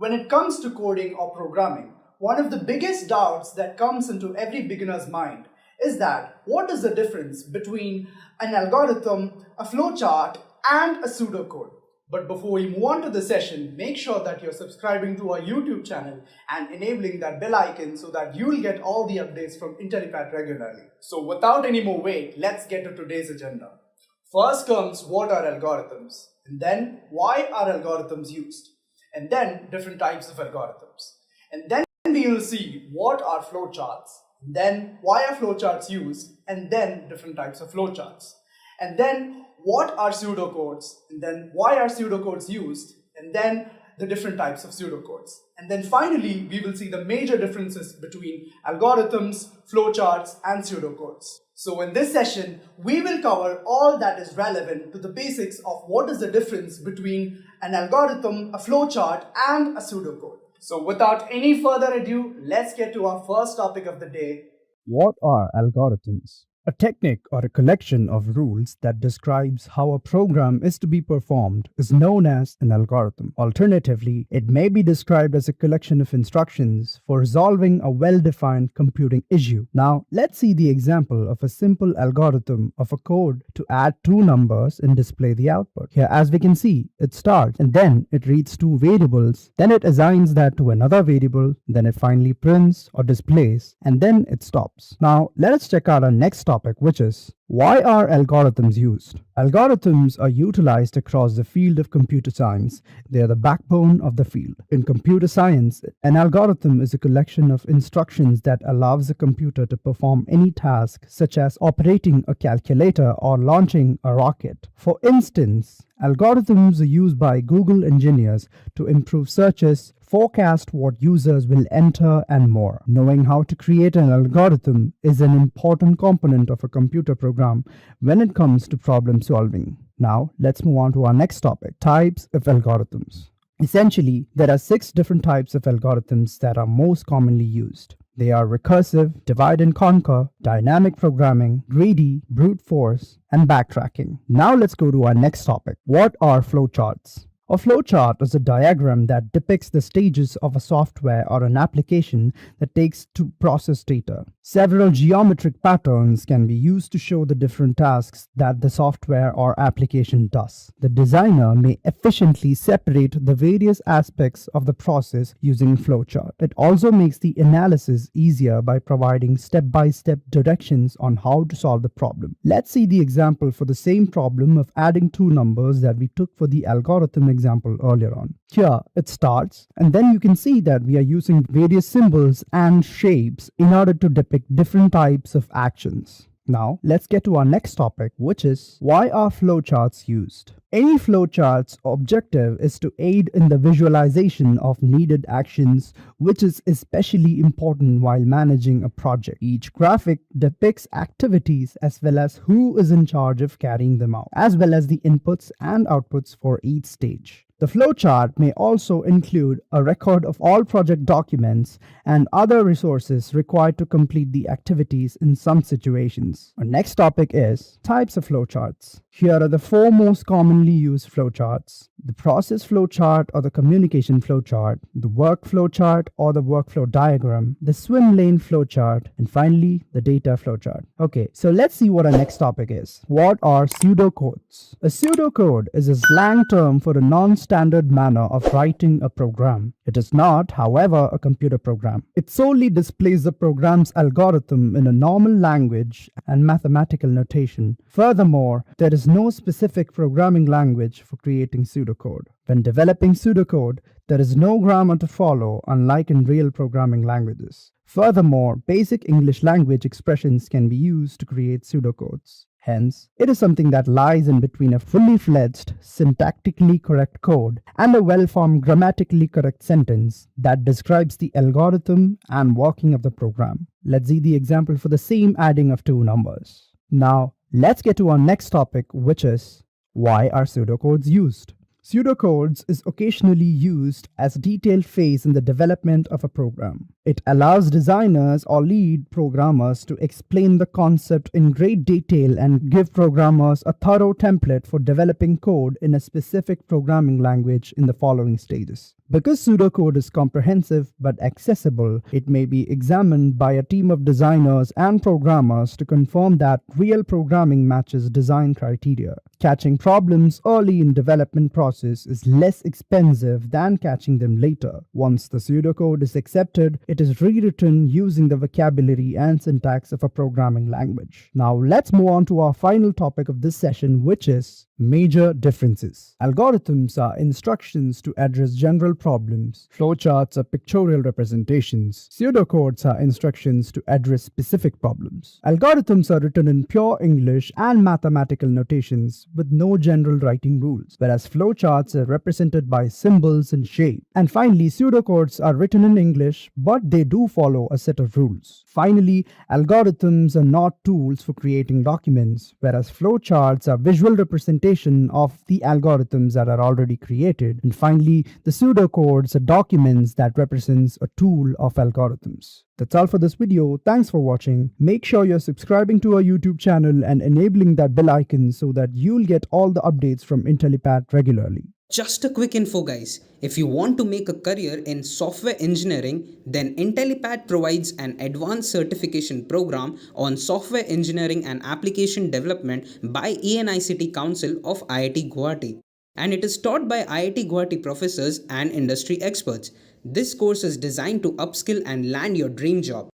When it comes to coding or programming, one of the biggest doubts that comes into every beginner's mind is that what is the difference between an algorithm, a flowchart, and a pseudocode? But before we move on to the session, make sure that you're subscribing to our YouTube channel and enabling that bell icon so that you'll get all the updates from Intellipaat regularly. So without any more wait, let's get to today's agenda. First comes what are algorithms, and then why are algorithms used, and then different types of algorithms. And then we will see what are flowcharts, and then why are flowcharts used, and then different types of flowcharts. And then what are pseudocodes, and then why are pseudocodes used, and then the different types of pseudocodes. And then finally, we will see the major differences between algorithms, flowcharts, and pseudocodes. So in this session, we will cover all that is relevant to the basics of what is the difference between an algorithm, a flowchart, and a pseudocode. So without any further ado, let's get to our first topic of the day. What are algorithms? A technique or a collection of rules that describes how a program is to be performed is known as an algorithm. Alternatively, it may be described as a collection of instructions for resolving a well-defined computing issue. Now, let's see the example of a simple algorithm of a code to add two numbers and display the output. Here, as we can see, it starts and then it reads two variables, then it assigns that to another variable, then it finally prints or displays, and then it stops. Now, let us check out our next topic, which is why are algorithms used? Algorithms are utilized across the field of computer science. They are the backbone of the field. In computer science, an algorithm is a collection of instructions that allows a computer to perform any task, such as operating a calculator or launching a rocket. For instance, algorithms are used by Google engineers to improve searches, forecast what users will enter, and more. Knowing how to create an algorithm is an important component of a computer program when it comes to problem solving. Now, let's move on to our next topic, types of algorithms. Essentially, there are 6 different types of algorithms that are most commonly used. They are recursive, divide and conquer, dynamic programming, greedy, brute force, and backtracking. Now let's go to our next topic. What are flowcharts? A flowchart is a diagram that depicts the stages of a software or an application that takes to process data. Several geometric patterns can be used to show the different tasks that the software or application does. The designer may efficiently separate the various aspects of the process using flowchart. It also makes the analysis easier by providing step-by-step directions on how to solve the problem. Let's see the example for the same problem of adding two numbers that we took for the algorithm example earlier on. Here it starts, and then you can see that we are using various symbols and shapes in order to depict different types of actions. Now let's get to our next topic, which is why are flowcharts used? Any flowchart's objective is to aid in the visualization of needed actions, which is especially important while managing a project. Each graphic depicts activities as well as who is in charge of carrying them out, as well as the inputs and outputs for each stage. The flowchart may also include a record of all project documents and other resources required to complete the activities in some situations. Our next topic is types of flowcharts. Here are the 4 most commonly used flowcharts: the process flowchart or the communication flowchart, the work flowchart or the workflow diagram, the swim lane flowchart, and finally the data flowchart. Okay, so let's see what our next topic is. What are pseudocodes? A pseudocode is a slang term for a non-standard manner of writing a program. It is not, however, a computer program. It solely displays the program's algorithm in a normal language and mathematical notation. Furthermore, there is no specific programming language for creating pseudocode. When developing pseudocode, there is no grammar to follow, unlike in real programming languages. Furthermore, basic English language expressions can be used to create pseudocodes. Hence, it is something that lies in between a fully fledged, syntactically correct code and a well-formed, grammatically correct sentence that describes the algorithm and working of the program. Let's see the example for the same adding of two numbers. Now, let's get to our next topic, which is why are pseudocodes used? Pseudocodes is occasionally used as a detailed phase in the development of a program. It allows designers or lead programmers to explain the concept in great detail and give programmers a thorough template for developing code in a specific programming language in the following stages. Because pseudocode is comprehensive but accessible, it may be examined by a team of designers and programmers to confirm that real programming matches design criteria. Catching problems early in development process is less expensive than catching them later. Once the pseudocode is accepted, it is rewritten using the vocabulary and syntax of a programming language. Now let's move on to our final topic of this session, which is major differences. Algorithms are instructions to address general problems. Flowcharts are pictorial representations. Pseudocodes are instructions to address specific problems. Algorithms are written in pure English and mathematical notations with no general writing rules, whereas flowcharts are represented by symbols and shapes. And finally, pseudocodes are written in English, but they do follow a set of rules. Finally, algorithms are not tools for creating documents, whereas flowcharts are visual representation of the algorithms that are already created. And finally, the pseudocodes are documents that represents a tool of algorithms. That's all for this video. Thanks for watching. Make sure you're subscribing to our YouTube channel and enabling that bell icon so that you'll get all the updates from Intellipaat regularly. Just a quick info guys, if you want to make a career in software engineering, then Intellipaat provides an advanced certification program on software engineering and application development by E&ICT Council of IIT Guwahati. And it is taught by IIT Guwahati professors and industry experts. This course is designed to upskill and land your dream job.